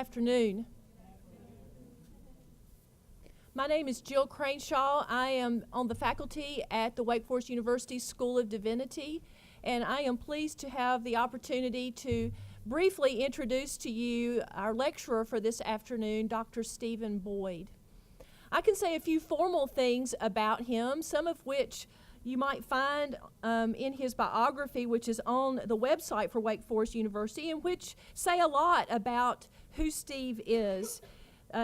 afternoon. My name is Jill Craneshaw. I am on the faculty at the Wake Forest University School of Divinity, and I am pleased to have the opportunity to briefly introduce to you our lecturer for this afternoon, Dr. Stephen Boyd. I can say a few formal things about him, some of which you might find in his biography, which is on the website for Wake Forest University, and which say a lot about who Steve is.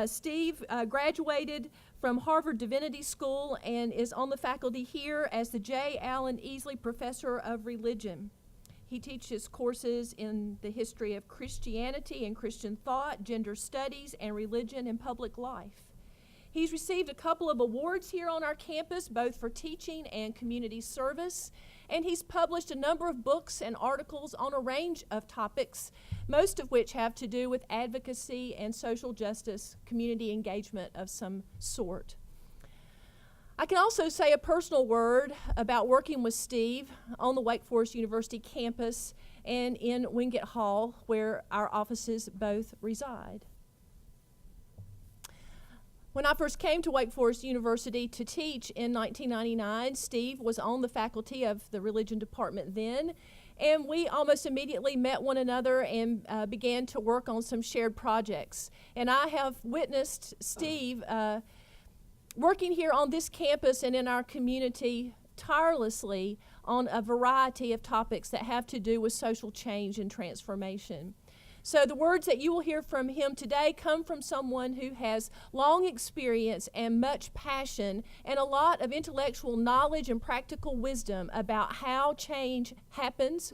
Steve graduated from Harvard Divinity School and is on the faculty here as the J. Allen Easley Professor of Religion. He teaches courses in the history of Christianity and Christian thought, gender studies, and religion and public life. He's received a couple of awards here on our campus, both for teaching and community service, and he's published a number of books and articles on a range of topics, most of which have to do with advocacy and social justice, community engagement of some sort. I can also say a personal word about working with Steve on the Wake Forest University campus and in Wingate Hall, where our offices both reside. When I first came to Wake Forest University to teach in 1999, Steve was on the faculty of the religion department then, and we almost immediately met one another and began to work on some shared projects. And I have witnessed Steve working here on this campus and in our community tirelessly on a variety of topics that have to do with social change and transformation. So the words that you will hear from him today come from someone who has long experience and much passion and a lot of intellectual knowledge and practical wisdom about how change happens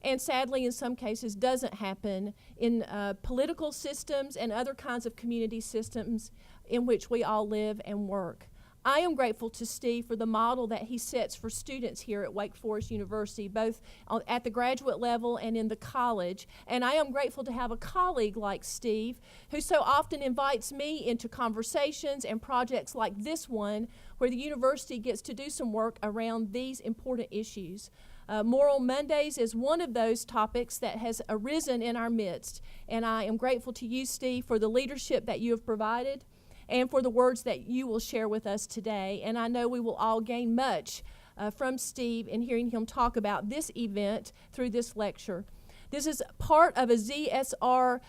and sadly in some cases doesn't happen in political systems and other kinds of community systems in which we all live and work. I am grateful to Steve for the model that he sets for students here at Wake Forest University, both at the graduate level and in the college. And I am grateful to have a colleague like Steve who so often invites me into conversations and projects like this one, where the university gets to do some work around these important issues. Moral Mondays is one of those topics that has arisen in our midst. And I am grateful to you, Steve, for the leadership that you have provided and for the words that you will share with us today. And I know we will all gain much from Steve in hearing him talk about this event through this lecture. This is part of a ZSR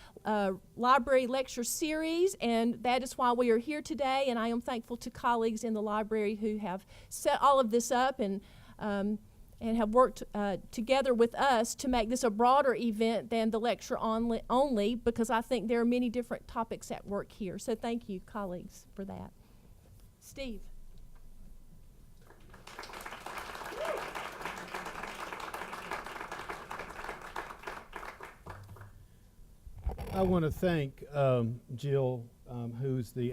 library lecture series, and that is why we are here today. And I am thankful to colleagues in the library who have set all of this up and have worked together with us to make this a broader event than the lecture only, because I think there are many different topics at work here. So thank you, colleagues, for that. Steve. I want to thank Jill, who's the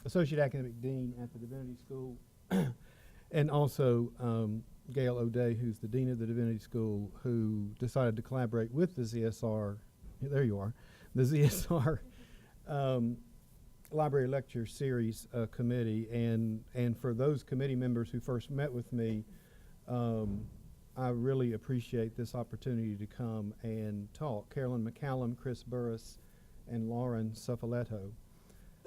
Associate Academic Dean at the Divinity School, and also Gail O'Day, who's the Dean of the Divinity School, who decided to collaborate with the ZSR, there you are, the ZSR Library Lecture Series Committee. And for those committee members who first met with me, I really appreciate this opportunity to come and talk. Carolyn McCallum, Chris Burris, and Lauren Suffoletto.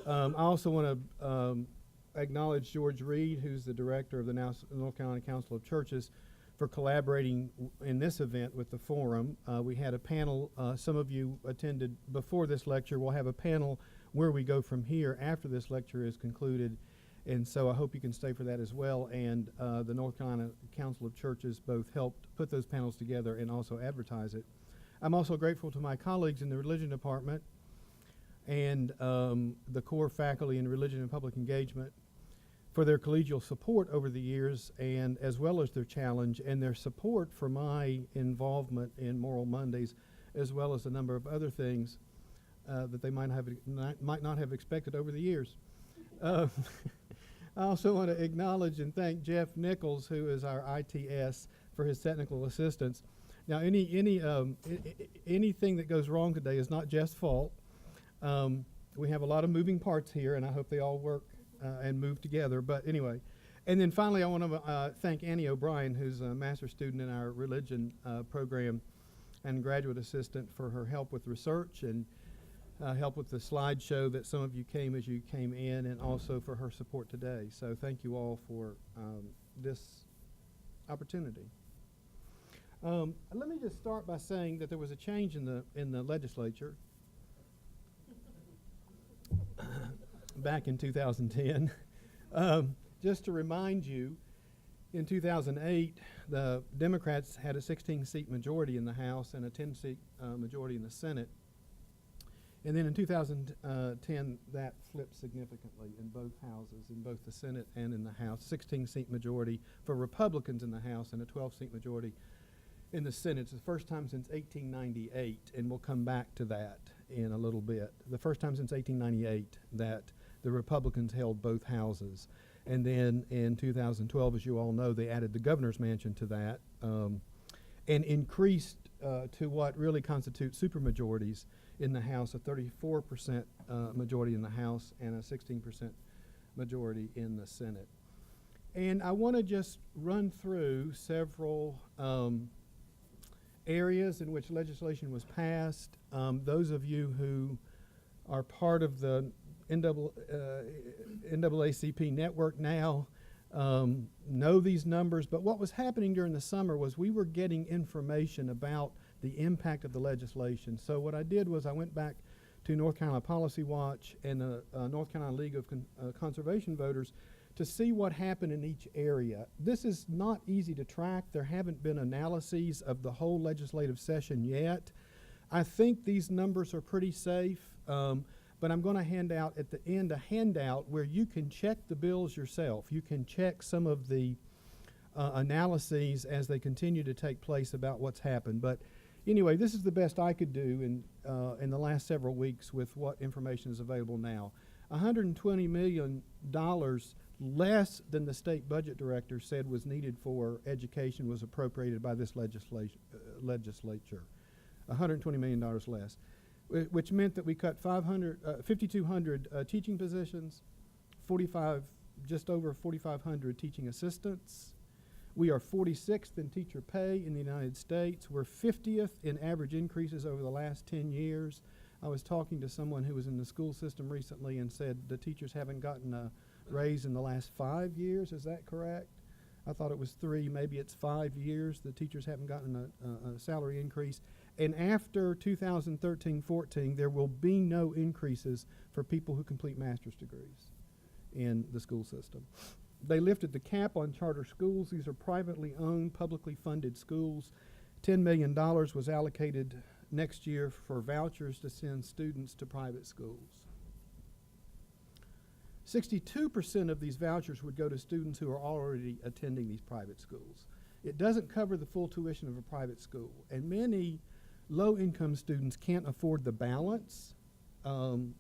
I also want to acknowledge George Reed, who's the director of the North Carolina Council of Churches, for collaborating in this event with the forum. We had a panel, some of you attended before this lecture. We'll have a panel where we go from here after this lecture is concluded, and so I hope you can stay for that as well. And the North Carolina Council of Churches both helped put those panels together and also advertise it. I'm also grateful to my colleagues in the Religion Department and the core faculty in Religion and Public Engagement for their collegial support over the years, and as well as their challenge and their support for my involvement in Moral Mondays, as well as a number of other things that they might not have expected over the years. I also want to acknowledge and thank Jeff Nichols, who is our ITS, for his technical assistance. Now, anything that goes wrong today is not Jeff's fault. We have a lot of moving parts here, and I hope they all work and move together. But anyway, and then finally, I want to thank Annie O'Brien, who's a master's student in our religion program, and graduate assistant for her help with research and help with the slideshow that some of you came as you came in, and also for her support today. So thank you all for this opportunity. Let me just start by saying that there was a change in the legislature back in 2010. Just to remind you, in 2008, the Democrats had a 16-seat majority in the House and a 10-seat majority in the Senate. And then in 2010, that flipped significantly in both houses, in both the Senate and in the House. 16-seat majority for Republicans in the House and a 12-seat majority in the Senate. It's the first time since 1898, and we'll come back to that in a little bit. The first time since 1898 that the Republicans held both houses. And then in 2012, as you all know, they added the governor's mansion to that and increased to what really constitutes supermajorities in the House, a 34% majority in the House and a 16% majority in the Senate. And I want to just run through several areas in which legislation was passed. Those of you who are part of the NAACP network now know these numbers, but what was happening during the summer was we were getting information about the impact of the legislation. So what I did was I went back to North Carolina Policy Watch and the North Carolina League of Conservation Voters to see what happened in each area. This is not easy to track. There haven't been analyses of the whole legislative session yet. I think these numbers are pretty safe, but I'm going to hand out at the end a handout where you can check the bills yourself. You can check some of the analyses as they continue to take place about what's happened. But anyway, this is the best I could do in the last several weeks with what information is available now. $120 million less than the state budget director said was needed for education was appropriated by this legislature. $120 million less, which meant that we cut 5,200 teaching positions, just over 4,500 teaching assistants. We are 46th in teacher pay in the United States. We're 50th in average increases over the last 10 years. I was talking to someone who was in the school system recently and said the teachers haven't gotten a raise in the last 5 years. Is that correct? I thought it was 3. Maybe it's 5 years. The teachers haven't gotten a salary increase. And after 2013-14, there will be no increases for people who complete master's degrees in the school system. They lifted the cap on charter schools. These are privately owned, publicly funded schools. $10 million was allocated next year for vouchers to send students to private schools. 62% of these vouchers would go to students who are already attending these private schools. It doesn't cover the full tuition of a private school, and many low-income students can't afford the balance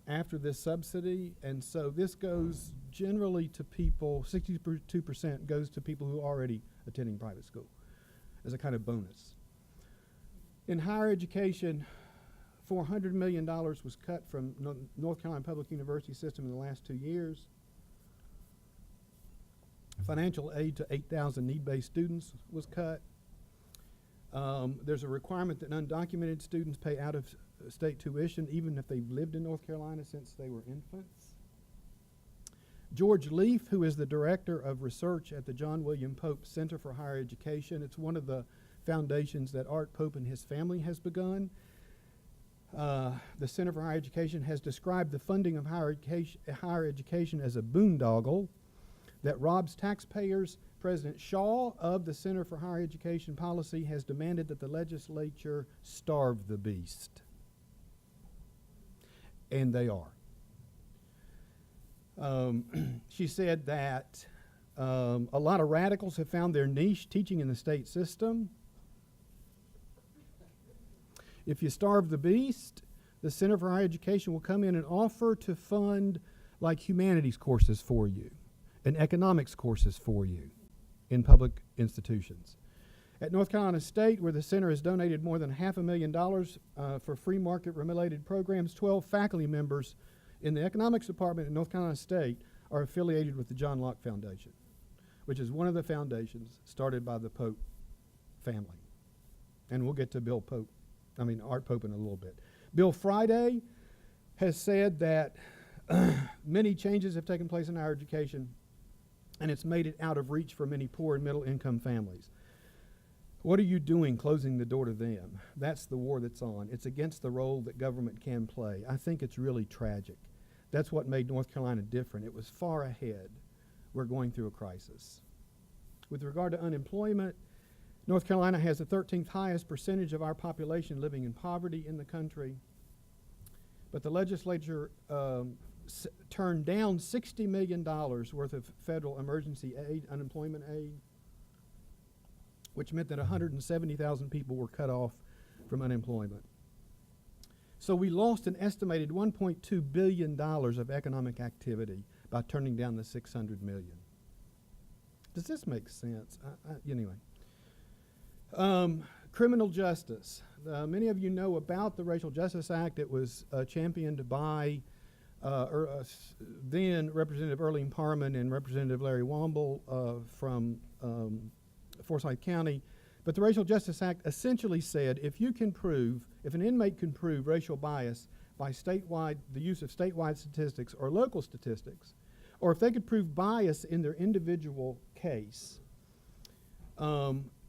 after this subsidy, and so this goes generally to people, 62% goes to people who are already attending private school as a kind of bonus. In higher education, $400 million was cut from North Carolina Public University system in the last 2 years. Financial aid to 8,000 need-based students was cut. There's a requirement that undocumented students pay out-of-state tuition even if they've lived in North Carolina since they were infants. George Leaf, who is the director of research at the John William Pope Center for Higher Education, it's one of the foundations that Art Pope and his family has begun. The Center for Higher Education has described the funding of higher education as a boondoggle that robs taxpayers. President Shaw of the Center for Higher Education Policy has demanded that the legislature starve the beast. And they are. She said that a lot of radicals have found their niche teaching in the state system. If you starve the beast, the Center for Higher Education will come in and offer to fund like humanities courses for you and economics courses for you in public institutions. At North Carolina State, where the center has donated more than $500,000 for free market-related programs, 12 faculty members in the economics department at North Carolina State are affiliated with the John Locke Foundation, which is one of the foundations started by the Pope family. And we'll get to Bill Pope Art Popin a little bit. Bill Friday has said that many changes have taken place in higher education, and it's made it out of reach for many poor and middle-income families. What are you doing closing the door to them? That's the war that's on. It's against the role that government can play. I think it's really tragic. That's what made North Carolina different. It was far ahead. We're going through a crisis. With regard to unemployment, North Carolina has the 13th highest percentage of our population living in poverty in the country. But the legislature turned down $60 million worth of federal emergency aid, unemployment aid, which meant that 170,000 people were cut off from unemployment. So we lost an estimated $1.2 billion of economic activity by turning down the $600 million. Does this make sense? Anyway. Criminal justice. Many of you know about the Racial Justice Act. It was championed by then Representative Earlene Parman and Representative Larry Womble from Forsyth County. But the Racial Justice Act essentially said if an inmate can prove racial bias by the use of statewide statistics or local statistics, or if they could prove bias in their individual case,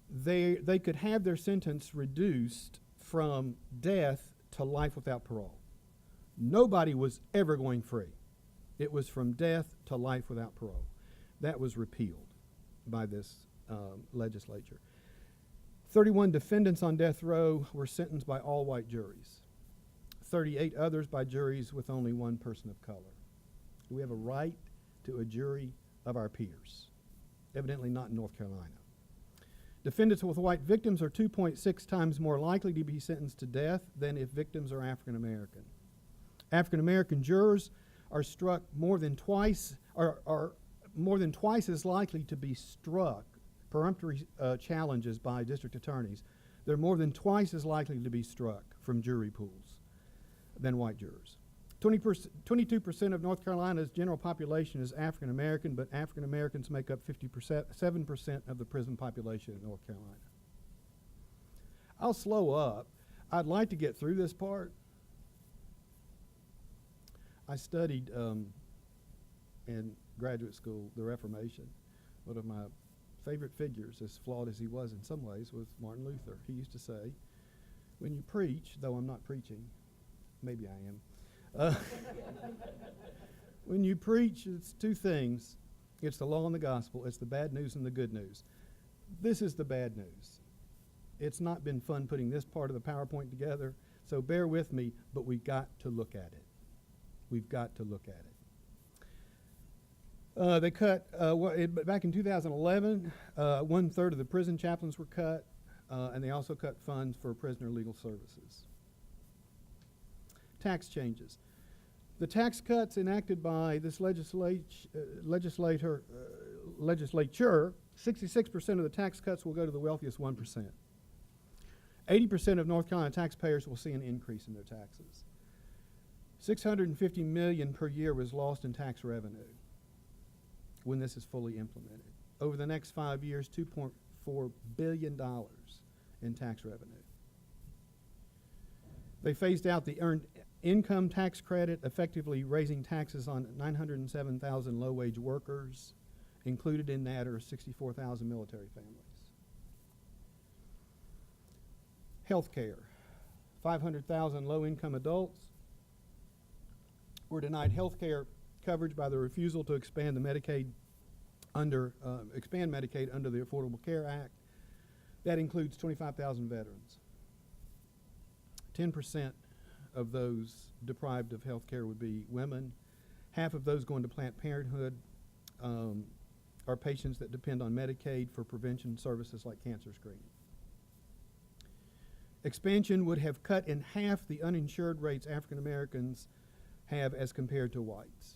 they could have their sentence reduced from death to life without parole. Nobody was ever going free. It was from death to life without parole. That was repealed by this legislature. 31 defendants on death row were sentenced by all white juries. 38 others by juries with only one person of color. Do we have a right to a jury of our peers? Evidently not in North Carolina. Defendants with white victims are 2.6 times more likely to be sentenced to death than if victims are African American. African American jurors are struck more than twice as likely to be struck peremptory challenges by district attorneys. They're more than twice as likely to be struck from jury pools than white jurors. 22% of North Carolina's general population is African American, but African Americans make up 7% of the prison population in North Carolina. I'll slow up. I'd like to get through this part. I studied in graduate school the Reformation. One of my favorite figures, as flawed as he was in some ways, was Martin Luther. He used to say, when you preach, though I'm not preaching, maybe I am, when you preach, it's two things. It's the law and the gospel. It's the bad news and the good news. This is the bad news. It's not been fun putting this part of the PowerPoint together, so bear with me, but we've got to look at it. We've got to look at it. They cut, back in 2011, 1/3 of the prison chaplains were cut, and they also cut funds for prisoner legal services. Tax changes. The tax cuts enacted by this legislature, 66% of the tax cuts will go to the wealthiest 1%. 80% of North Carolina taxpayers will see an increase in their taxes. $650 million per year was lost in tax revenue when this is fully implemented. Over the next 5 years, $2.4 billion in tax revenue. They phased out the earned income tax credit, effectively raising taxes on 907,000 low-wage workers. Included in that are 64,000 military families. Health care. 500,000 low-income adults were denied health care coverage by the refusal to expand Medicaid under the Affordable Care Act. That includes 25,000 veterans. 10% of those deprived of health care would be women. Half of those going to Planned Parenthood are patients that depend on Medicaid for prevention services like cancer screening. Expansion would have cut in half the uninsured rates African Americans have as compared to whites.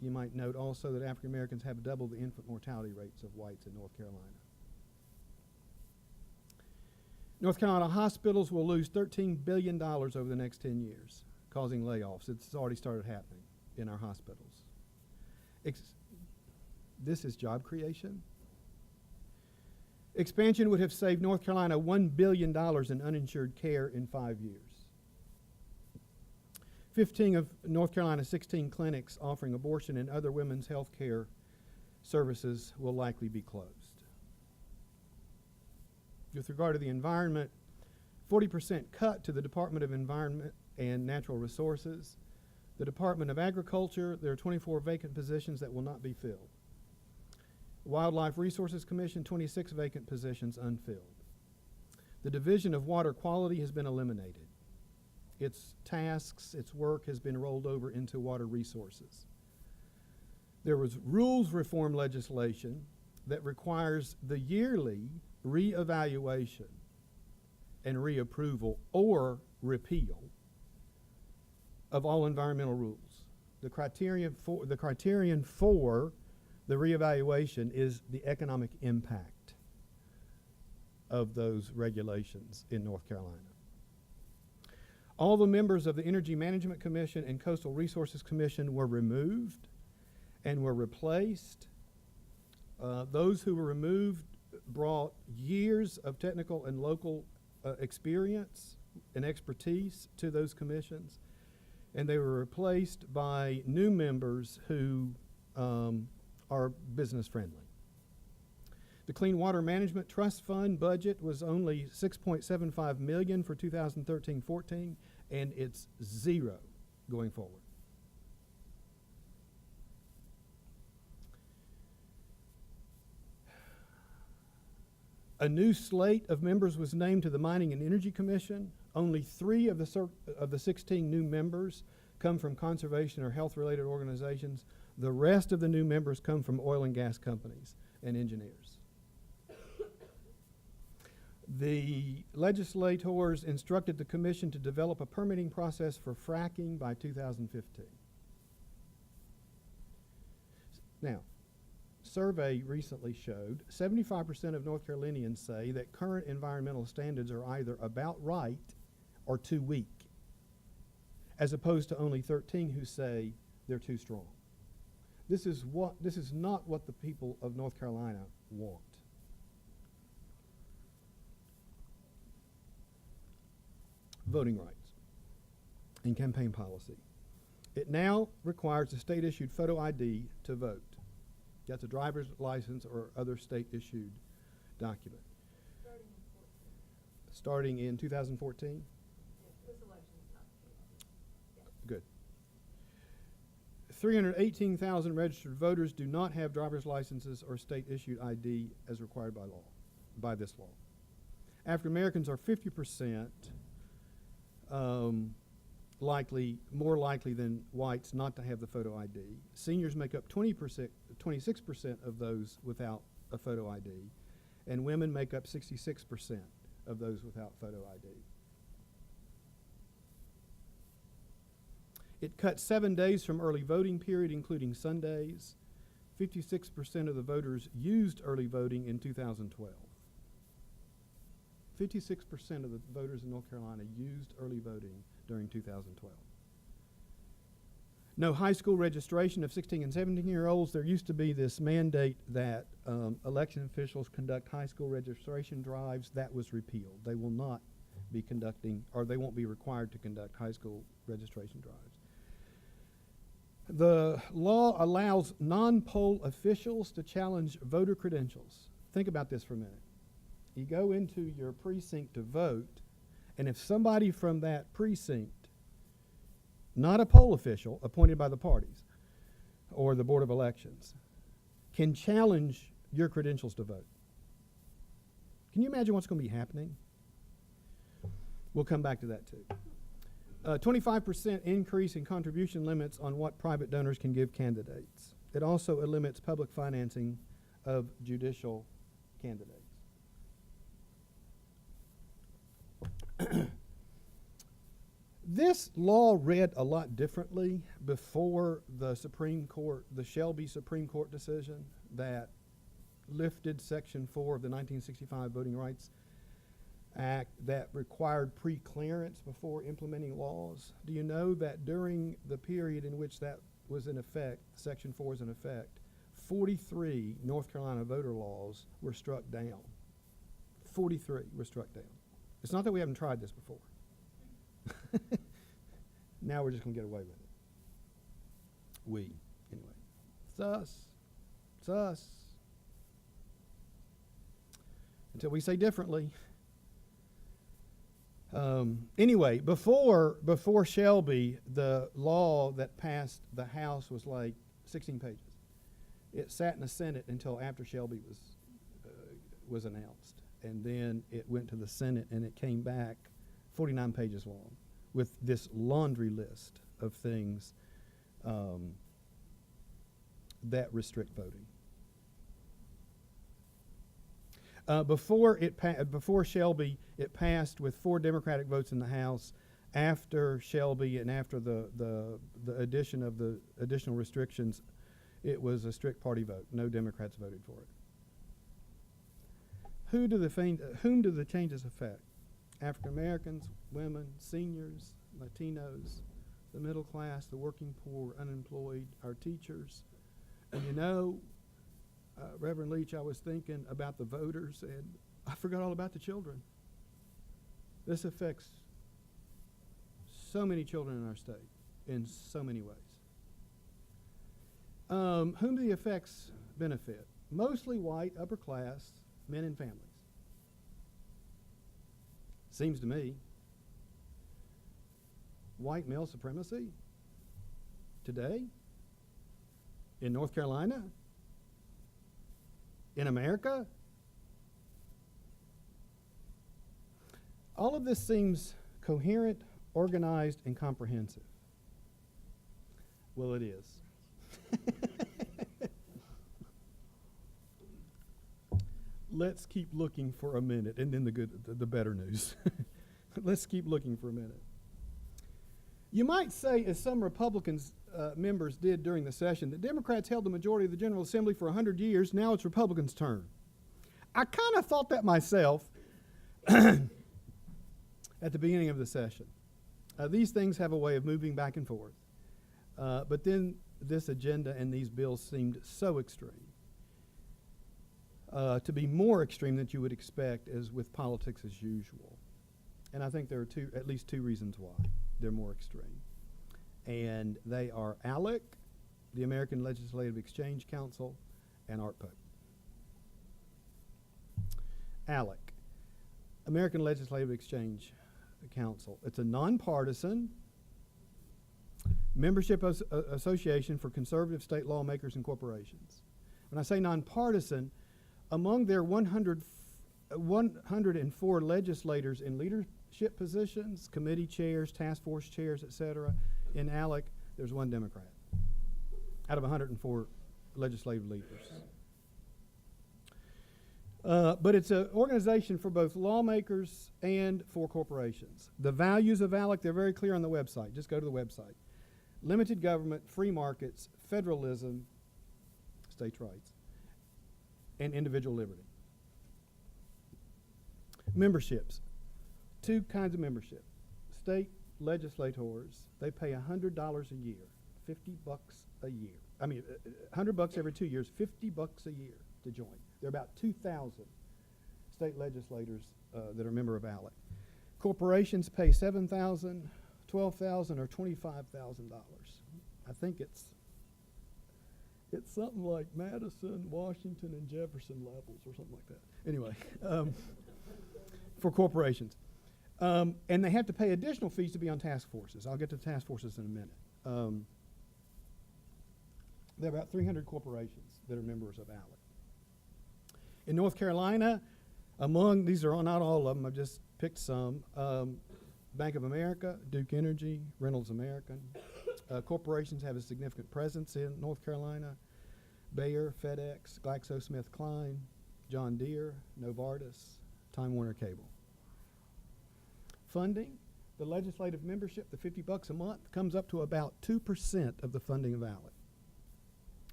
You might note also that African Americans have double the infant mortality rates of whites in North Carolina. North Carolina hospitals will lose $13 billion over the next 10 years, causing layoffs. It's already started happening in our hospitals. This is job creation. Expansion would have saved North Carolina $1 billion in uninsured care in 5 years. 15 of North Carolina's 16 clinics offering abortion and other women's health care services will likely be closed. With regard to the environment, 40% cut to the Department of Environment and Natural Resources. The Department of Agriculture, there are 24 vacant positions that will not be filled. Wildlife Resources Commission, 26 vacant positions unfilled. The Division of Water Quality has been eliminated. Its tasks, its work has been rolled over into Water Resources. There was rules reform legislation that requires the yearly reevaluation and reapproval or repeal of all environmental rules. The criterion for the reevaluation is the economic impact of those regulations in North Carolina. All the members of the Energy Management Commission and Coastal Resources Commission were removed and were replaced. Those who were removed brought years of technical and local experience and expertise to those commissions, and they were replaced by new members who are business friendly. The Clean Water Management Trust Fund budget was only $6.75 million for 2013-14, and it's zero going forward. A new slate of members was named to the Mining and Energy Commission. Only 3 of the 16 new members come from conservation or health-related organizations. The rest of the new members come from oil and gas companies and engineers. The legislators instructed the commission to develop a permitting process for fracking by 2015. Now, survey recently showed 75% of North Carolinians say that current environmental standards are either about right or too weak, as opposed to only 13 who say they're too strong. This is not what the people of North Carolina want. Voting rights and campaign policy. It now requires a state-issued photo ID to vote. That's a driver's license or other state-issued document. Starting in 2014? This election is not Good. 318,000 registered voters do not have driver's licenses or state-issued ID as required by this law. African Americans are 50% more likely than whites not to have the photo ID. Seniors make up 26% of those without a photo ID, and women make up 66% of those without photo ID. It cut 7 days from early voting period, including Sundays. 56% of the voters used early voting in 2012. 56% of the voters in North Carolina used early voting during 2012. No high school registration of 16 and 17-year-olds. There used to be this mandate that election officials conduct high school registration drives. That was repealed. They will not be conducting, or they won't be required to conduct high school registration drives. The law allows non-poll officials to challenge voter credentials. Think about this for a minute. You go into your precinct to vote, and if somebody from that precinct, not a poll official appointed by the parties or the Board of Elections, can challenge your credentials to vote, can you imagine what's going to be happening? We'll come back to that too. 25% increase in contribution limits on what private donors can give candidates. It also limits public financing of judicial candidates. This law read a lot differently before the Supreme Court, the Shelby Supreme Court decision that lifted Section 4 of the 1965 Voting Rights Act that required pre-clearance before implementing laws. Do you know that during the period in which that was in effect, Section 4 is in effect, 43 North Carolina voter laws were struck down 43 were struck down. It's not that we haven't tried this before. Now we're just going to get away with it. We, anyway. It's us. It's us. Until we say differently. Anyway, before Shelby, the law that passed the House was like 16 pages. It sat in the Senate until after Shelby was announced, and then it went to the Senate, and it came back 49 pages long with this laundry list of things that restrict voting. Before Shelby, it passed with 4 Democratic votes in the House. After Shelby and after the addition of the additional restrictions, it was a strict party vote. No Democrats voted for it. Whom do the changes affect? African Americans, women, seniors, Latinos, the middle class, the working poor, unemployed, our teachers. And you know, Reverend Leach, I was thinking about the voters, and I forgot all about the children. This affects so many children in our state in so many ways. Whom do the effects benefit? Mostly white, upper class, men and families. Seems to me. White male supremacy today in North Carolina, in America. All of this seems coherent, organized, and comprehensive. Well, it is. Let's keep looking for a minute, and then the better news. Let's keep looking for a minute. You might say, as some Republicans members did during the session, that Democrats held the majority of the General Assembly for 100 years. Now it's Republicans' turn. I kind of thought that myself at the beginning of the session. These things have a way of moving back and forth. But then this agenda and these bills seemed so extreme. To be more extreme than you would expect, as with politics as usual. And I think there are at least two reasons why they're more extreme. And they are ALEC, the American Legislative Exchange Council, and ARPA. ALEC, American Legislative Exchange Council. It's a nonpartisan membership association for conservative state lawmakers and corporations. When I say nonpartisan, among their 104 legislators in leadership positions, committee chairs, task force chairs, etc., in ALEC, there's one Democrat out of 104 legislative leaders. But it's an organization for both lawmakers and for corporations. The values of ALEC, they're very clear on the website. Just go to the website. Limited government, free markets, federalism, states' rights, and individual liberty. Memberships. Two kinds of membership. State legislators, they pay $100 a year, $50 a year. I mean, $100 every 2 years, $50 a year to join. There are about 2,000 state legislators that are a member of ALEC. Corporations pay $7,000, $12,000, or $25,000. I think it's something like Madison, Washington, and Jefferson levels or something like that. Anyway, for corporations. And they have to pay additional fees to be on task forces. I'll get to task forces in a minute. There are about 300 corporations that are members of ALEC. In North Carolina, these are not all of them, I've just picked some. Bank of America, Duke Energy, Reynolds American. Corporations have a significant presence in North Carolina. Bayer, FedEx, GlaxoSmithKline, John Deere, Novartis, Time Warner Cable. Funding, the legislative membership, the $50 a month, comes up to about 2% of the funding of ALEC.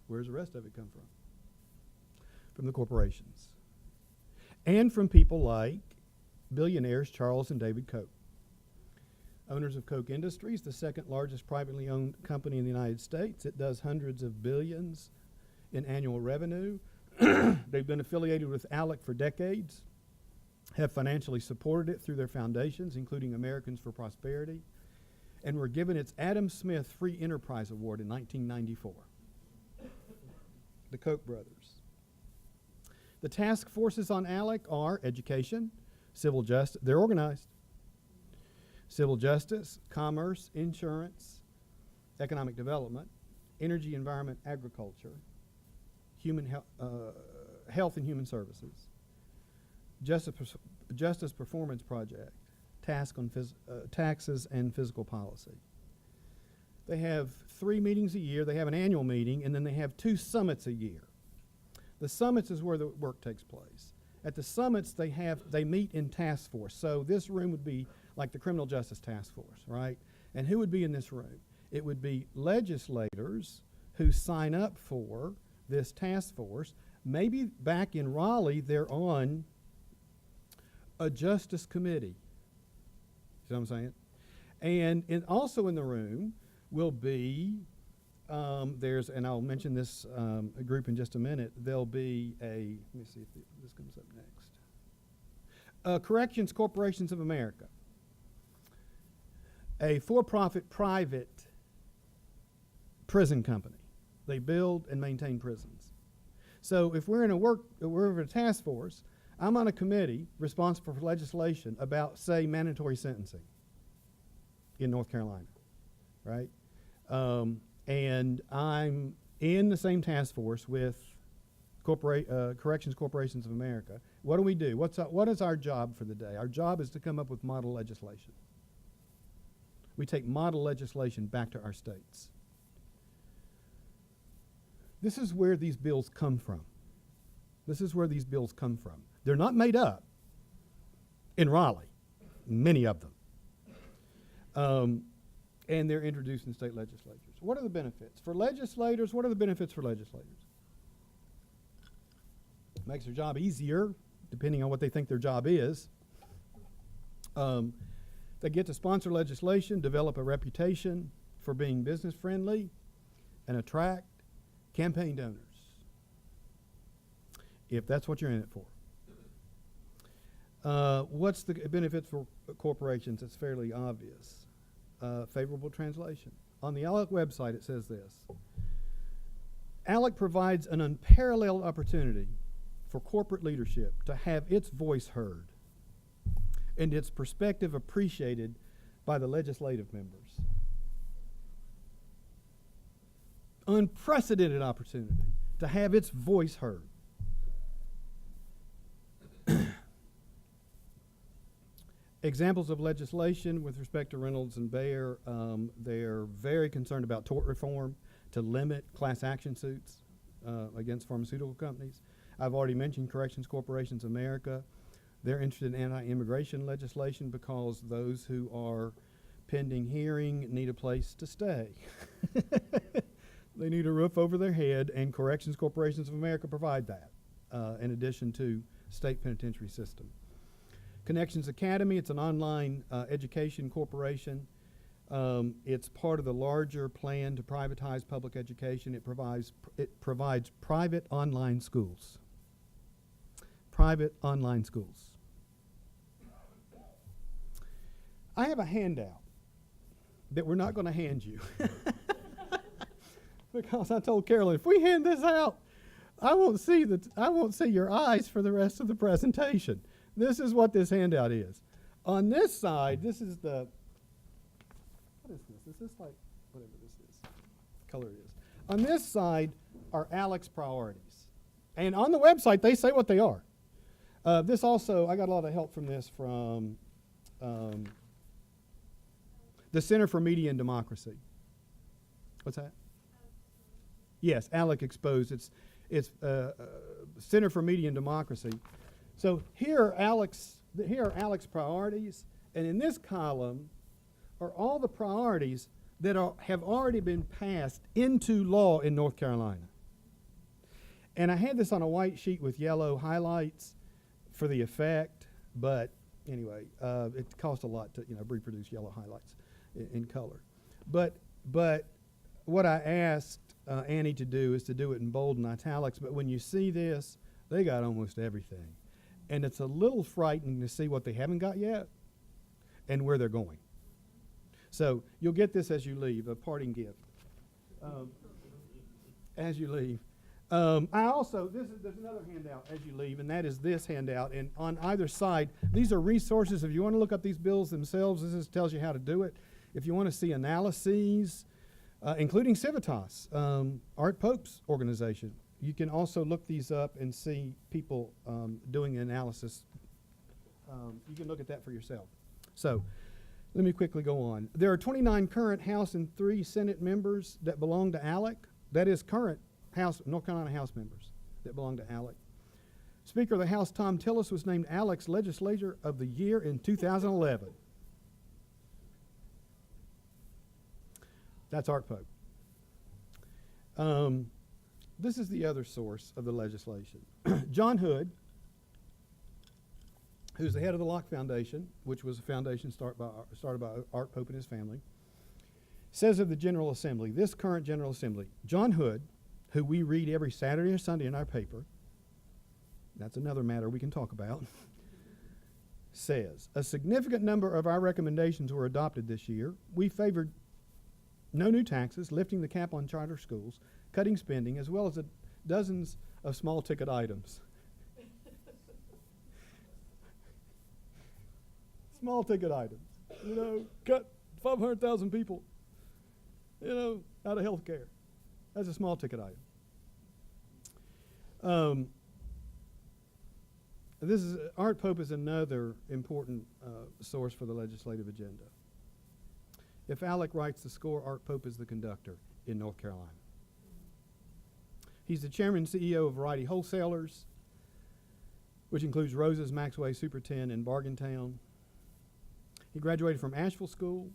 Where's the rest of it come from? From the corporations. And from people like billionaires Charles and David Koch. Owners of Koch Industries, the second largest privately owned company in the United States. It does hundreds of billions in annual revenue. They've been affiliated with ALEC for decades. have financially supported it through their foundations, including Americans for Prosperity, and were given its Adam Smith Free Enterprise Award in 1994. The Koch brothers. The task forces on ALEC are education, civil justice, they're organized, civil justice, commerce, insurance, economic development, energy, environment, agriculture, health and human services, justice performance project, task on taxes and physical policy. They have 3 meetings a year. They have an annual meeting, and then they have 2 summits a year. The summits is where the work takes place. At the summits, they meet in task force. So this room would be like the criminal justice task force, right? And who would be in this room? It would be legislators who sign up for this task force. Maybe back in Raleigh, they're on a justice committee. See what I'm saying? And also in the room will be, and I'll mention this group in just a minute, there'll be let me see if this comes up next. Corrections Corporations of America, a for-profit private prison company. They build and maintain prisons. So if we're in a task force, I'm on a committee responsible for legislation about, say, mandatory sentencing in North Carolina, right? And I'm in the same task force with Corrections Corporations of America. What do we do? What is our job for the day? Our job is to come up with model legislation. We take model legislation back to our states. This is where these bills come from. This is where these bills come from. They're not made up in Raleigh, many of them. And they're introduced in state legislatures. What are the benefits? For legislators, what are the benefits for legislators? Makes their job easier, depending on what they think their job is. They get to sponsor legislation, develop a reputation for being business friendly, and attract campaign donors, if that's what you're in it for. What's the benefits for corporations? It's fairly obvious. Favorable translation. On the ALEC website, it says this: ALEC provides an unparalleled opportunity for corporate leadership to have its voice heard and its perspective appreciated by the legislative members. Unprecedented opportunity to have its voice heard. Examples of legislation with respect to Reynolds and Bayer, they're very concerned about tort reform to limit class action suits against pharmaceutical companies. I've already mentioned Corrections Corporations of America. They're interested in anti-immigration legislation because those who are pending hearing need a place to stay. They need a roof over their head, and Corrections Corporations of America provide that, in addition to state penitentiary system. Connections Academy, it's an online education corporation. It's part of the larger plan to privatize public education. It provides private online schools. Private online schools. I have a handout that we're not going to hand you. Because I told Carolyn, if we hand this out, I won't see your eyes for the rest of the presentation. This is what this handout is. On this side, this is what is this? Is this like, whatever this is, color it is. On this side are ALEC's priorities. And on the website, they say what they are. This also, I got a lot of help from this from the Center for Media and Democracy. What's that? Yes, ALEC Exposed. It's Center for Media and Democracy. So here are ALEC's priorities, and in this column are all the priorities that have already been passed into law in North Carolina. And I had this on a white sheet with yellow highlights for the effect, but anyway, it costs a lot to reproduce yellow highlights in color. But what I asked Annie to do is to do it in bold and italics, but when you see this, they got almost everything. And it's a little frightening to see what they haven't got yet and where they're going. So you'll get this as you leave, a parting gift. As you leave. I also, there's another handout as you leave, and that is this handout. And on either side, these are resources. If you want to look up these bills themselves, this tells you how to do it. If you want to see analyses, including Civitas, Art Pope's organization, you can also look these up and see people doing analysis. You can look at that for yourself. So let me quickly go on. There are 29 current House and 3 Senate members that belong to ALEC. That is current North Carolina House members that belong to ALEC. Speaker of the House, Tom Tillis, was named ALEC's Legislator of the Year in 2011. That's Art Pope. This is the other source of the legislation. John Hood, who's the head of the Locke Foundation, which was a foundation started by Art Pope and his family, says of the General Assembly, this current General Assembly, John Hood, who we read every Saturday or Sunday in our paper, that's another matter we can talk about, says, a significant number of our recommendations were adopted this year. We favored no new taxes, lifting the cap on charter schools, cutting spending, as well as dozens of small ticket items. Small ticket items. You know, cut 500,000 people, you know, out of health care. That's a small ticket item. This is Art Pope is another important source for the legislative agenda. If ALEC writes the score, Art Pope is the conductor in North Carolina. He's the chairman and CEO of Variety Wholesalers, which includes Rose's, Maxway, Super 10, and Bargaintown. He graduated from Asheville School,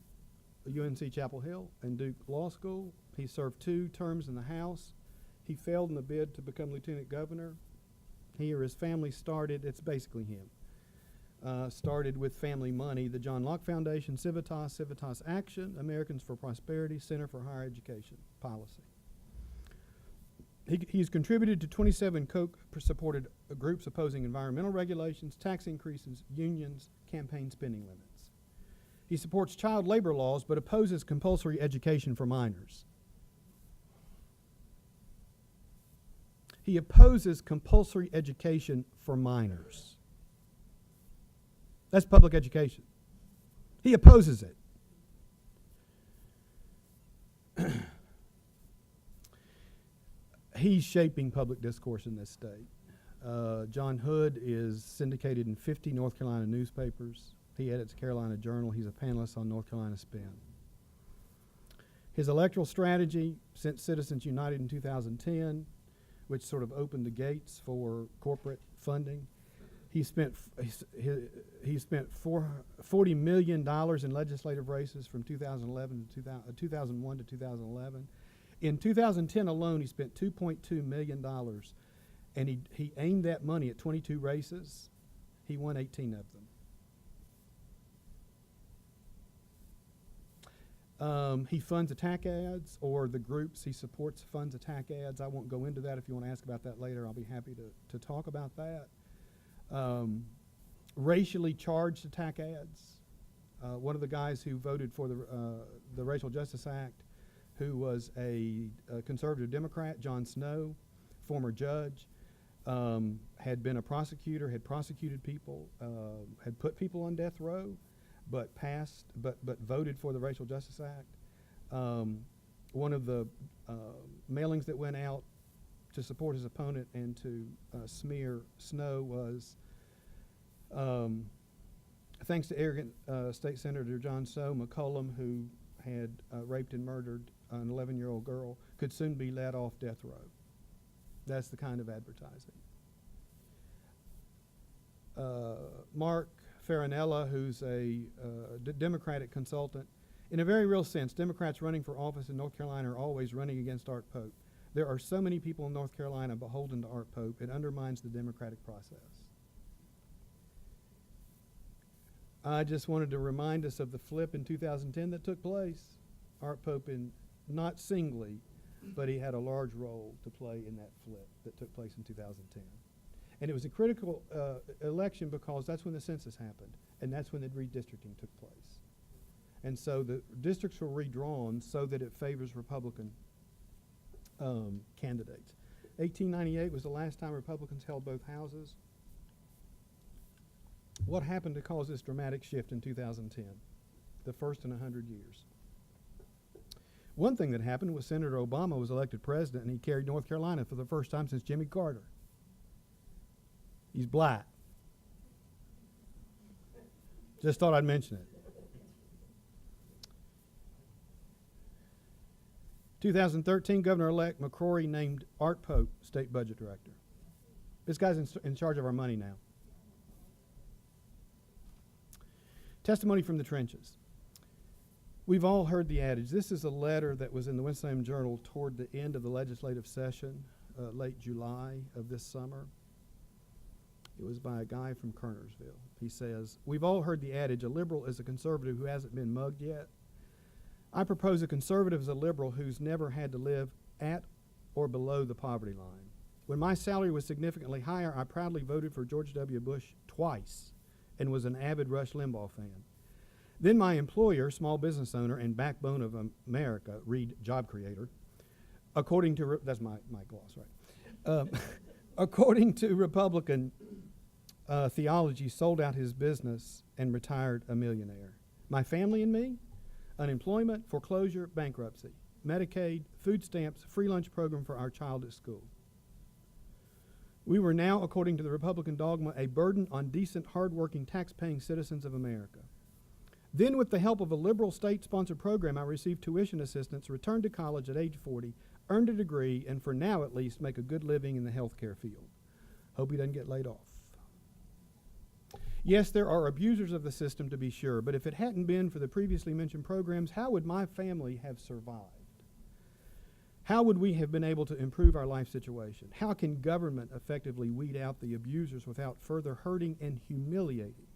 UNC Chapel Hill, and Duke Law School. He served 2 terms in the House. He failed in the bid to become lieutenant governor. He or his family started, it's basically him, started with family money, the John Locke Foundation, Civitas, Civitas Action, Americans for Prosperity, Center for Higher Education Policy. He's contributed to 27 Koch-supported groups opposing environmental regulations, tax increases, unions, campaign spending limits. He supports child labor laws but opposes compulsory education for minors. He opposes compulsory education for minors. That's public education. He opposes it. He's shaping public discourse in this state. John Hood is syndicated in 50 North Carolina newspapers. He edits Carolina Journal. He's a panelist on North Carolina Spin. His electoral strategy sent Citizens United in 2010, which sort of opened the gates for corporate funding. He spent $40 million in legislative races from 2001 to 2011. In 2010 alone, he spent $2.2 million, and he aimed that money at 22 races. He won 18 of them. He funds attack ads, or the groups he supports funds attack ads. I won't go into that. If you want to ask about that later, I'll be happy to talk about that. Racially charged attack ads. One of the guys who voted for the Racial Justice Act, who was a conservative Democrat, John Snow, former judge, had been a prosecutor, had prosecuted people, had put people on death row, but voted for the Racial Justice Act. One of the mailings that went out to support his opponent and to smear Snow was, thanks to arrogant State Senator John Snow, McCollum, who had raped and murdered an 11-year-old girl, could soon be let off death row. That's the kind of advertising. Mark Farinella, who's a Democratic consultant. In a very real sense, Democrats running for office in North Carolina are always running against Art Pope. There are so many people in North Carolina beholden to Art Pope, it undermines the democratic process. I just wanted to remind us of the flip in 2010 that took place. Art Pope, not singly, but he had a large role to play in that flip that took place in 2010. And it was a critical election because that's when the census happened, and that's when the redistricting took place. And so the districts were redrawn so that it favors Republican candidates. 1898 was the last time Republicans held both houses. What happened to cause this dramatic shift in 2010? The first in 100 years. One thing that happened was Senator Obama was elected president, and he carried North Carolina for the first time since Jimmy Carter. He's black. Just thought I'd mention it. 2013, Governor-elect McCrory named Art Pope State Budget Director. This guy's in charge of our money now. Testimony from the trenches. We've all heard the adage. This is a letter that was in the Winston-Salem Journal toward the end of the legislative session, late July of this summer. It was by a guy from Kernersville. He says, "We've all heard the adage, a liberal is a conservative who hasn't been mugged yet. I propose a conservative is a liberal who's never had to live at or below the poverty line. When my salary was significantly higher, I proudly voted for George W. Bush twice and was an avid Rush Limbaugh fan. Then my employer, small business owner and backbone of America, read job creator, according to, that's my gloss, right? According to Republican theology, sold out his business and retired a millionaire. My family and me, unemployment, foreclosure, bankruptcy, Medicaid, food stamps, free lunch program for our child at school. We were now, according to the Republican dogma, a burden on decent, hardworking, tax-paying citizens of America. Then, with the help of a liberal state-sponsored program, I received tuition assistance, returned to college at age 40, earned a degree, and for now at least make a good living in the healthcare field. Hope he doesn't get laid off. Yes, there are abusers of the system, to be sure, but if it hadn't been for the previously mentioned programs, how would my family have survived? How would we have been able to improve our life situation? How can government effectively weed out the abusers without further hurting and humiliating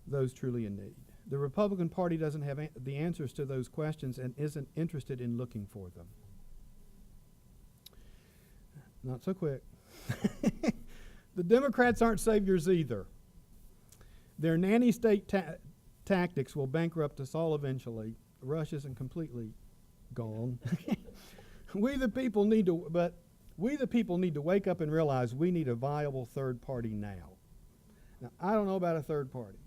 those truly in need? The Republican Party doesn't have the answers to those questions and isn't interested in looking for them. Not so quick. The Democrats aren't saviors either. Their nanny state tactics will bankrupt us all eventually. Rush isn't completely gone. We the people need to wake up and realize we need a viable third party now. Now, I don't know about a third party,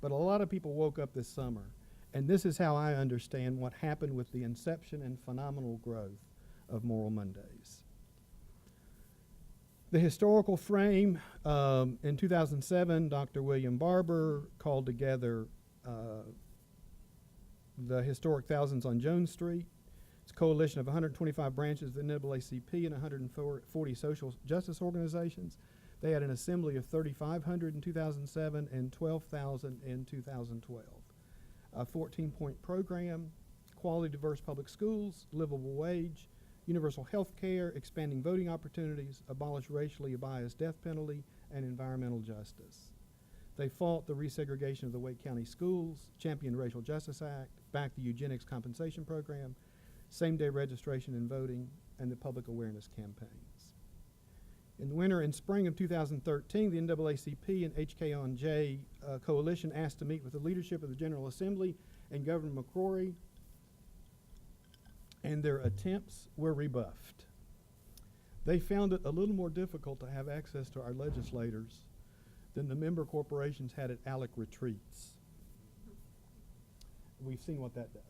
but a lot of people woke up this summer, and this is how I understand what happened with the inception and phenomenal growth of Moral Mondays. The historical frame, in 2007, Dr. William Barber called together the historic Thousands on Jones Street. It's a coalition of 125 branches of the NAACP and 140 social justice organizations. They had an assembly of 3,500 in 2007 and 12,000 in 2012. A 14-point program, quality, diverse public schools, livable wage, universal health care, expanding voting opportunities, abolish racially biased death penalty, and environmental justice. They fought the resegregation of the Wake County schools, championed Racial Justice Act, backed the eugenics compensation program, same-day registration and voting, and the public awareness campaigns. In the winter and spring of 2013, the NAACP and HKONJ coalition asked to meet with the leadership of the General Assembly and Governor McCrory, and their attempts were rebuffed. They found it a little more difficult to have access to our legislators than the member corporations had at ALEC retreats. We've seen what that does.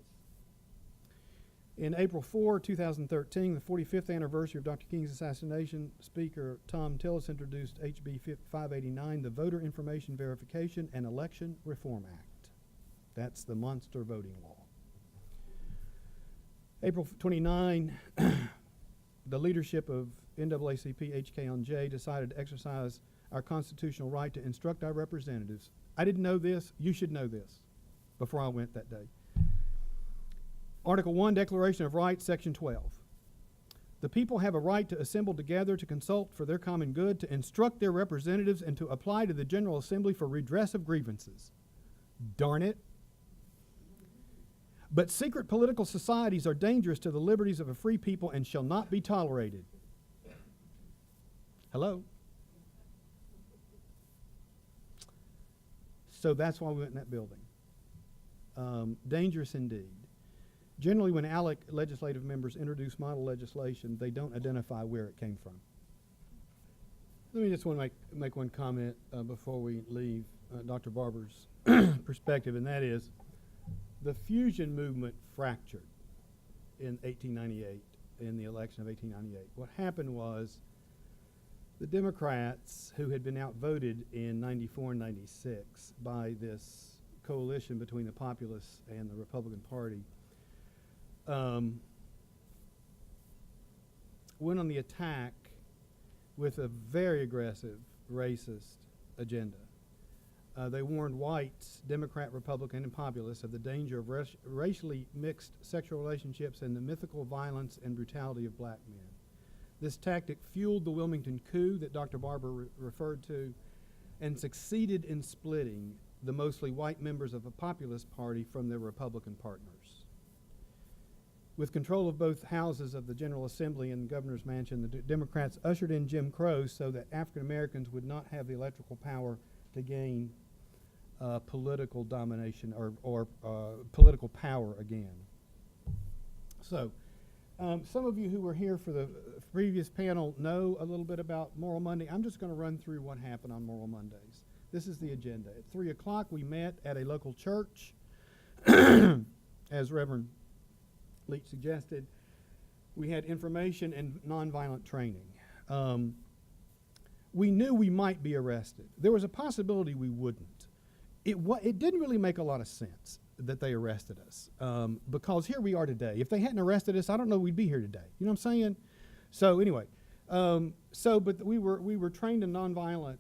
In April 4, 2013, the 45th anniversary of Dr. King's assassination, Speaker Tom Tillis introduced HB 589, the Voter Information Verification and Election Reform Act. That's the monster voting law. April 29, the leadership of NAACP HKONJ decided to exercise our constitutional right to instruct our representatives. I didn't know this. You should know this before I went that day. Article 1, Declaration of Rights, Section 12. The people have a right to assemble together to consult for their common good, to instruct their representatives, and to apply to the General Assembly for redress of grievances. Darn it. But secret political societies are dangerous to the liberties of a free people and shall not be tolerated. Hello? So that's why we went in that building. Dangerous indeed. Generally, when ALEC legislative members introduce model legislation, they don't identify where it came from. Let me just want to make one comment before we leave Dr. Barber's perspective, and that is the fusion movement fractured in 1898, in the election of 1898. What happened was the Democrats, who had been outvoted in 94 and 96 by this coalition between the Populists and the Republican Party, went on the attack with a very aggressive racist agenda. They warned whites, Democrat, Republican, and Populists of the danger of racially mixed sexual relationships and the mythical violence and brutality of black men. This tactic fueled the Wilmington coup that Dr. Barber referred to and succeeded in splitting the mostly white members of the Populist Party from their Republican partners. With control of both houses of the General Assembly and the Governor's Mansion, the Democrats ushered in Jim Crow so that African Americans would not have the electoral power to gain political domination or political power again. So, some of you who were here for the previous panel know a little bit about Moral Monday. I'm just going to run through what happened on Moral Mondays. This is the agenda. At 3 o'clock, we met at a local church, as Reverend Leach suggested. We had information and nonviolent training. We knew we might be arrested. There was a possibility we wouldn't. It didn't really make a lot of sense that they arrested us, because here we are today. If they hadn't arrested us, I don't know we'd be here today. You know what I'm saying? So anyway, but we were trained in nonviolent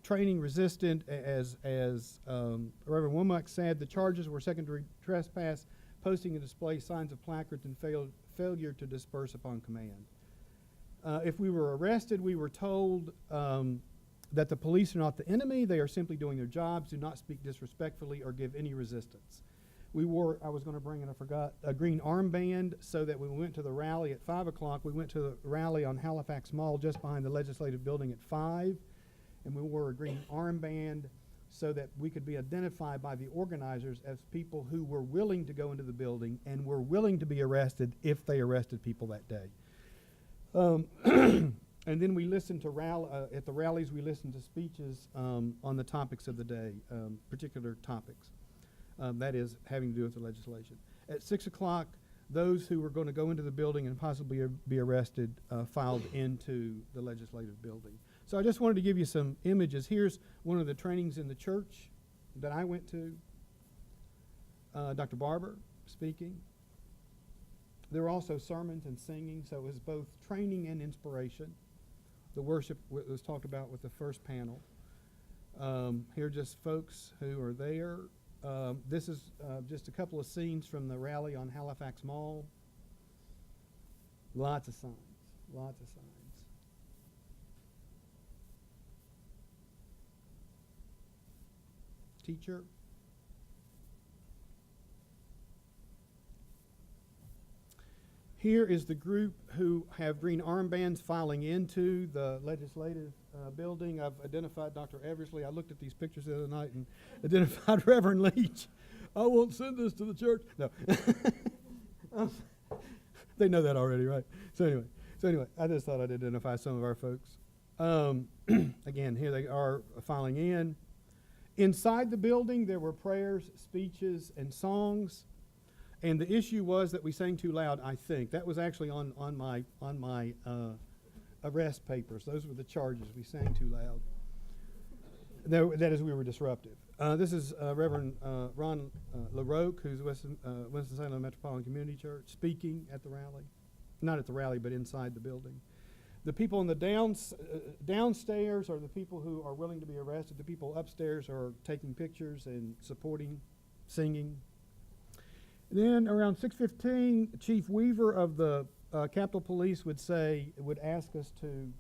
training, resistant, as Reverend Womack said. The charges were secondary trespass, posting and display signs of placards, and failure to disperse upon command. If we were arrested, we were told that the police are not the enemy. They are simply doing their jobs. Do not speak disrespectfully or give any resistance. We wore, I was going to bring and I forgot, a green armband so that when we went to the rally at 5 o'clock, we went to the rally on Halifax Mall just behind the legislative building at 5, and we wore a green armband so that we could be identified by the organizers as people who were willing to go into the building and were willing to be arrested if they arrested people that day. And then we listened to at the rallies, we listened to speeches on the topics of the day, particular topics. That is, having to do with the legislation. At 6 o'clock, those who were going to go into the building and possibly be arrested filed into the legislative building. So I just wanted to give you some images. Here's one of the trainings in the church that I went to. Dr. Barber speaking. There were also sermons and singing, so it was both training and inspiration. The worship was talked about with the first panel. Here are just folks who are there. This is just a couple of scenes from the rally on Halifax Mall. Lots of signs, lots of signs. Teacher. Here is the group who have green armbands filing into the legislative building. I've identified Dr. Eversley. I looked at these pictures the other night and identified Reverend Leach. I won't send this to the church. No. They know that already, right? So anyway, I just thought I'd identify some of our folks. Again, here they are filing in. Inside the building, there were prayers, speeches, and songs. And the issue was that we sang too loud, I think. That was actually on my arrest papers. Those were the charges. We sang too loud. That is, we were disruptive. This is Reverend Ron LaRoque, who's Winston-Salem Metropolitan Community Church, speaking at the rally. Not at the rally, but inside the building. The people in the downstairs are the people who are willing to be arrested. The people upstairs are taking pictures and supporting, singing. Then around 6:15, Chief Weaver of the Capitol Police would ask us to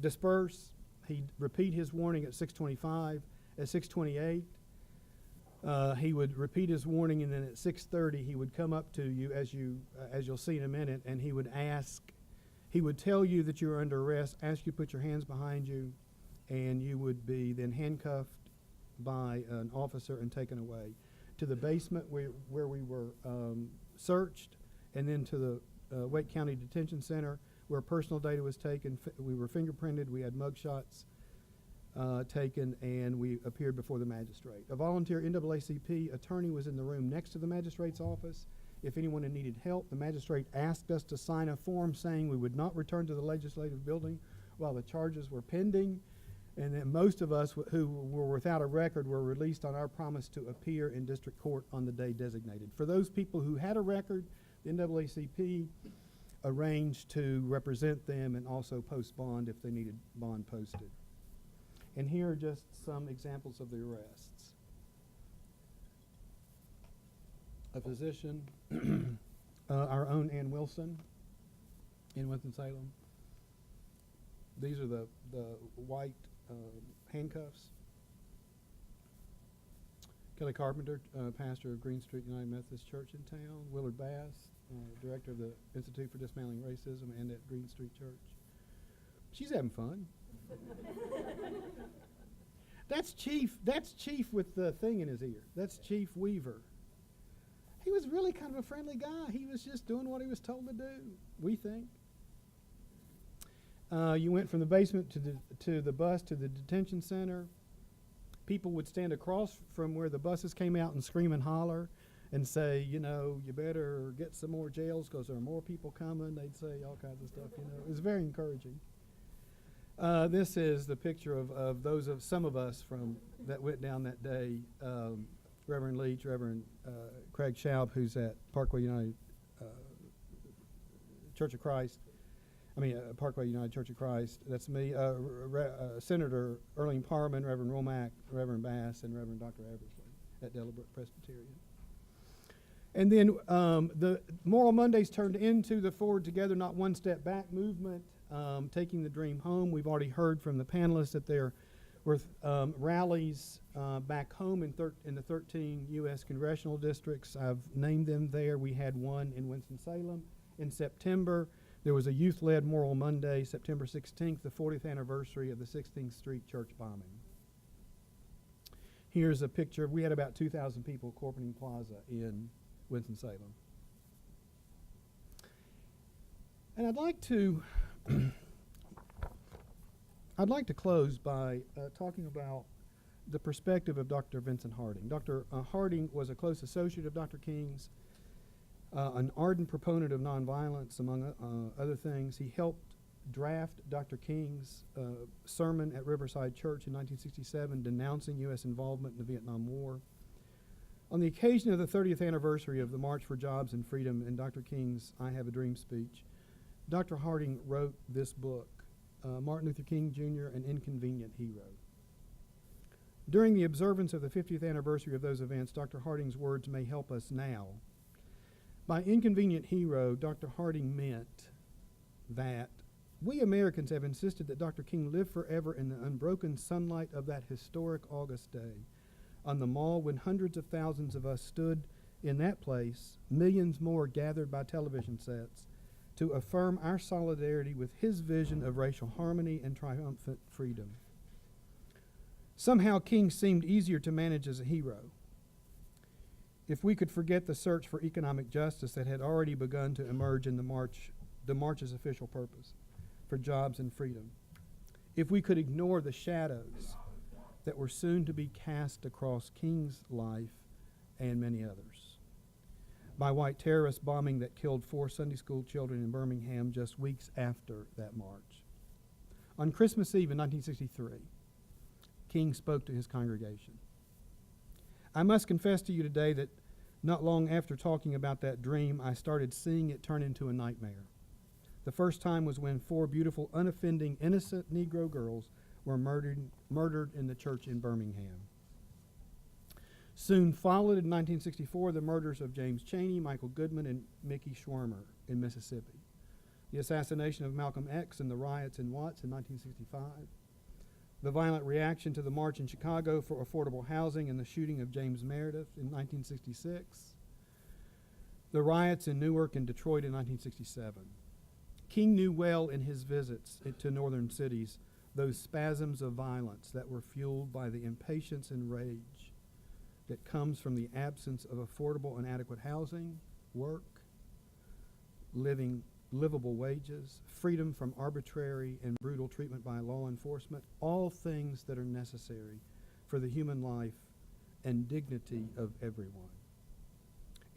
disperse. He'd repeat his warning at 6:25. At 6:28, He would repeat his warning, and then at 6:30 he would come up to you, as you'll see in a minute, and he would tell you that you were under arrest, ask you to put your hands behind you, and you would be then handcuffed by an officer and taken away to the basement where we were searched, and then to the Wake County Detention Center where personal data was taken. We were fingerprinted, we had mugshots taken, and we appeared before the magistrate. A volunteer NAACP attorney was in the room next to the magistrate's office. If anyone needed help, the magistrate asked us to sign a form saying we would not return to the legislative building while the charges were pending, and then most of us who were without a record were released on our promise to appear in district court on the day designated. For those people who had a record, the NAACP arranged to represent them and also post bond if they needed bond posted. And here are just some examples of the arrests. A physician, our own Ann Wilson in Winston-Salem. These are the white handcuffs. Kelly Carpenter, pastor of Green Street United Methodist Church in town. Willard Bass, director of the Institute for Dismantling Racism and at Green Street Church. She's having fun. That's Chief with the thing in his ear. That's Chief Weaver. He was really kind of a friendly guy. He was just doing what he was told to do, we think. You went from the basement to the bus to the detention center. People would stand across from where the buses came out and scream and holler and say, you better get some more jails because there are more people coming. They'd say all kinds of stuff, It was very encouraging. This is the picture of some of us that went down that day. Reverend Leach, Reverend Craig Schaub, who's at Parkway United Church of Christ. Parkway United Church of Christ. That's me. Senator Earlene Parman, Reverend Womack, Reverend Bass, and Reverend Dr. Eversley at Delabrook Presbyterian. And then the Moral Mondays turned into the Forward Together, Not One Step Back movement, taking the dream home. We've already heard from the panelists that there were rallies back home in the 13 U.S. congressional districts. I've named them there. We had one in Winston-Salem in September. There was a youth-led Moral Monday, September 16th, the 40th anniversary of the 16th Street church bombing. Here's a picture. We had about 2,000 people at Corponing Plaza in Winston-Salem. And I'd like to close by talking about the perspective of Dr. Vincent Harding. Dr. Harding was a close associate of Dr. King's, an ardent proponent of nonviolence, among other things. He helped draft Dr. King's sermon at Riverside Church in 1967 denouncing U.S. involvement in the Vietnam War. On the occasion of the 30th anniversary of the March for Jobs and Freedom and Dr. King's I Have a Dream speech, Dr. Harding wrote this book, Martin Luther King Jr., An Inconvenient Hero. During the observance of the 50th anniversary of those events, Dr. Harding's words may help us now. By inconvenient hero, Dr. Harding meant that we Americans have insisted that Dr. King live forever in the unbroken sunlight of that historic August day on the Mall when hundreds of thousands of us stood in that place, millions more gathered by television sets, to affirm our solidarity with his vision of racial harmony and triumphant freedom. Somehow King seemed easier to manage as a hero. If we could forget the search for economic justice that had already begun to emerge in the march's official purpose, for jobs and freedom. If we could ignore the shadows that were soon to be cast across King's life and many others, by white terrorist bombing that killed 4 Sunday school children in Birmingham just weeks after that march. On Christmas Eve in 1963, King spoke to his congregation. I must confess to you today that not long after talking about that dream, I started seeing it turn into a nightmare. The first time was when 4 beautiful, unoffending, innocent Negro girls were murdered in the church in Birmingham. Soon followed in 1964 the murders of James Chaney, Michael Goodman, and Mickey Schwimmer in Mississippi, the assassination of Malcolm X and the riots in Watts in 1965, the violent reaction to the march in Chicago for affordable housing and the shooting of James Meredith in 1966, the riots in Newark and Detroit in 1967. King knew well in his visits to northern cities those spasms of violence that were fueled by the impatience and rage that comes from the absence of affordable and adequate housing, work, livable wages, freedom from arbitrary and brutal treatment by law enforcement, all things that are necessary for the human life and dignity of everyone.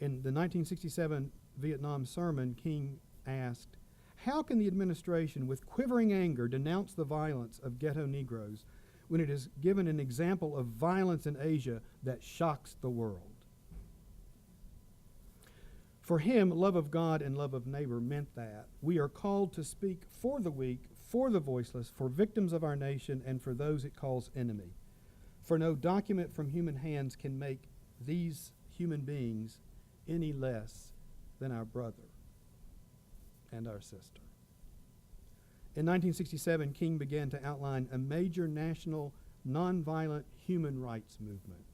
In the 1967 Vietnam sermon, King asked, "How can the administration, with quivering anger, denounce the violence of ghetto Negroes when it has given an example of violence in Asia that shocks the world?" For him, love of God and love of neighbor meant that we are called to speak for the weak, for the voiceless, for victims of our nation, and for those it calls enemy. For no document from human hands can make these human beings any less than our brother and our sister. In 1967, King began to outline a major national nonviolent human rights movement,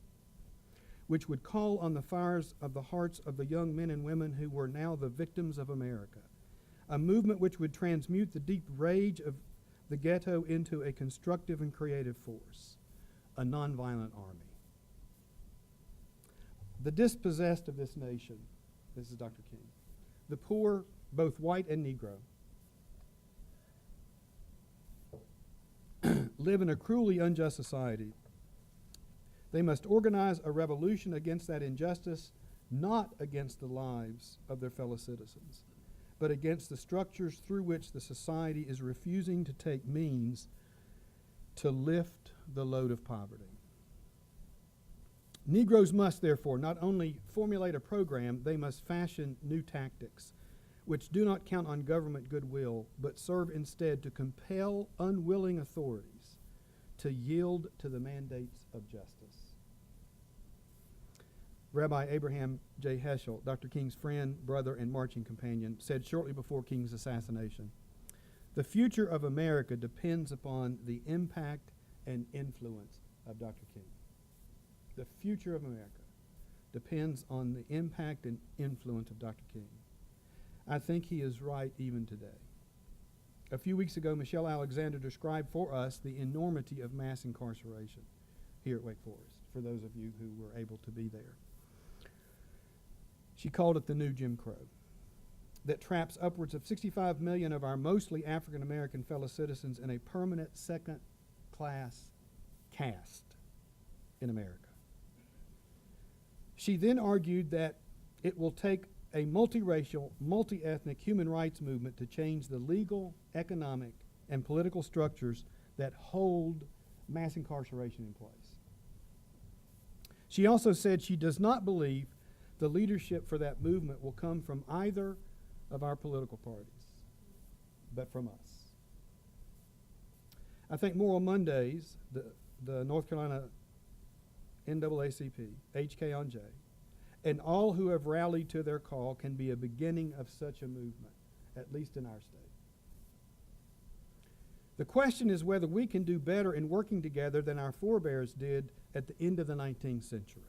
which would call on the fires of the hearts of the young men and women who were now the victims of America, a movement which would transmute the deep rage of the ghetto into a constructive and creative force, a nonviolent army. The dispossessed of this nation, this is Dr. King, the poor, both white and Negro, live in a cruelly unjust society. They must organize a revolution against that injustice, not against the lives of their fellow citizens, but against the structures through which the society is refusing to take means to lift the load of poverty. Negroes must, therefore, not only formulate a program, they must fashion new tactics, which do not count on government goodwill, but serve instead to compel unwilling authorities to yield to the mandates of justice. Rabbi Abraham J. Heschel, Dr. King's friend, brother, and marching companion, said shortly before King's assassination, "The future of America depends upon the impact and influence of Dr. King." The future of America depends on the impact and influence of Dr. King. I think he is right even today. A few weeks ago, Michelle Alexander described for us the enormity of mass incarceration here at Wake Forest, for those of you who were able to be there. She called it the new Jim Crow, that traps upwards of 65 million of our mostly African American fellow citizens in a permanent second-class caste in America. She then argued that it will take a multiracial, multi-ethnic human rights movement to change the legal, economic, and political structures that hold mass incarceration in place. She also said she does not believe the leadership for that movement will come from either of our political parties, but from us. I think Moral Mondays, the North Carolina NAACP, HK-on-J, and all who have rallied to their call can be a beginning of such a movement, at least in our state. The question is whether we can do better in working together than our forebears did at the end of the 19th century,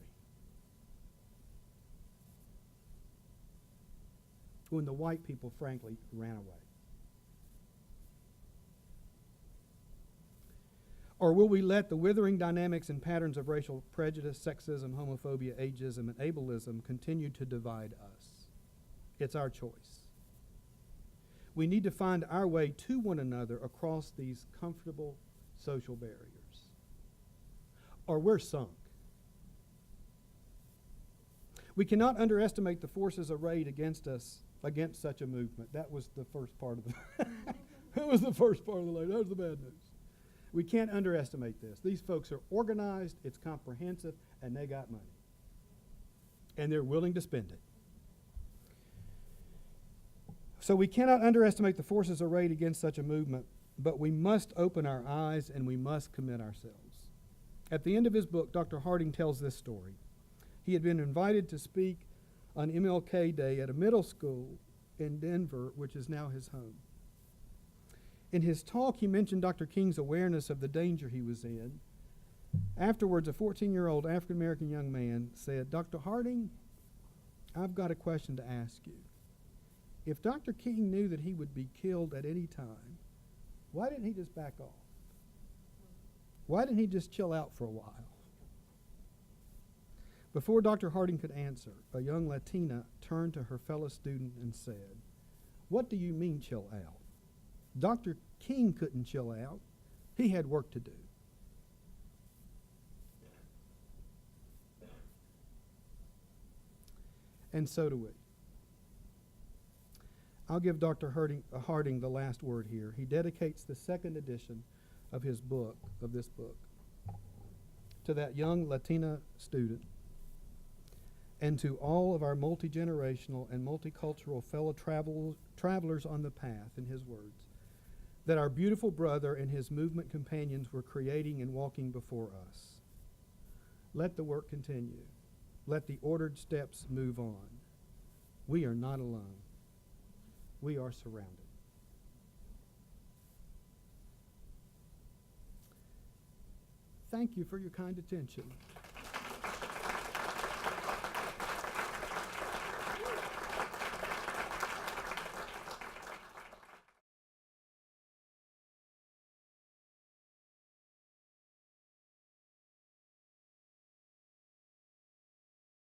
when the white people, frankly, ran away. Or will we let the withering dynamics and patterns of racial prejudice, sexism, homophobia, ageism, and ableism continue to divide us? It's our choice. We need to find our way to one another across these comfortable social barriers, or we're sunk. We cannot underestimate the forces arrayed against us, against such a movement. That was the first part of the that was the first part of the letter. That was the bad news. We can't underestimate this. These folks are organized, it's comprehensive, and they got money. And they're willing to spend it. So we cannot underestimate the forces arrayed against such a movement, but we must open our eyes and we must commit ourselves. At the end of his book, Dr. Harding tells this story. He had been invited to speak on MLK Day at a middle school in Denver, which is now his home. In his talk, he mentioned Dr. King's awareness of the danger he was in. Afterwards, a 14-year-old African-American young man said, "Dr. Harding, I've got a question to ask you. If Dr. King knew that he would be killed at any time, why didn't he just back off? Why didn't he just chill out for a while?" Before Dr. Harding could answer, a young Latina turned to her fellow student and said, "What do you mean chill out? Dr. King couldn't chill out. He had work to do." And so do we. I'll give Dr. Harding the last word here. He dedicates the second edition of his book, to that young Latina student and to all of our multi-generational and multicultural fellow travelers on the path, in his words, that our beautiful brother and his movement companions were creating and walking before us. Let the work continue. Let the ordered steps move on. We are not alone. We are surrounded. Thank you for your kind attention.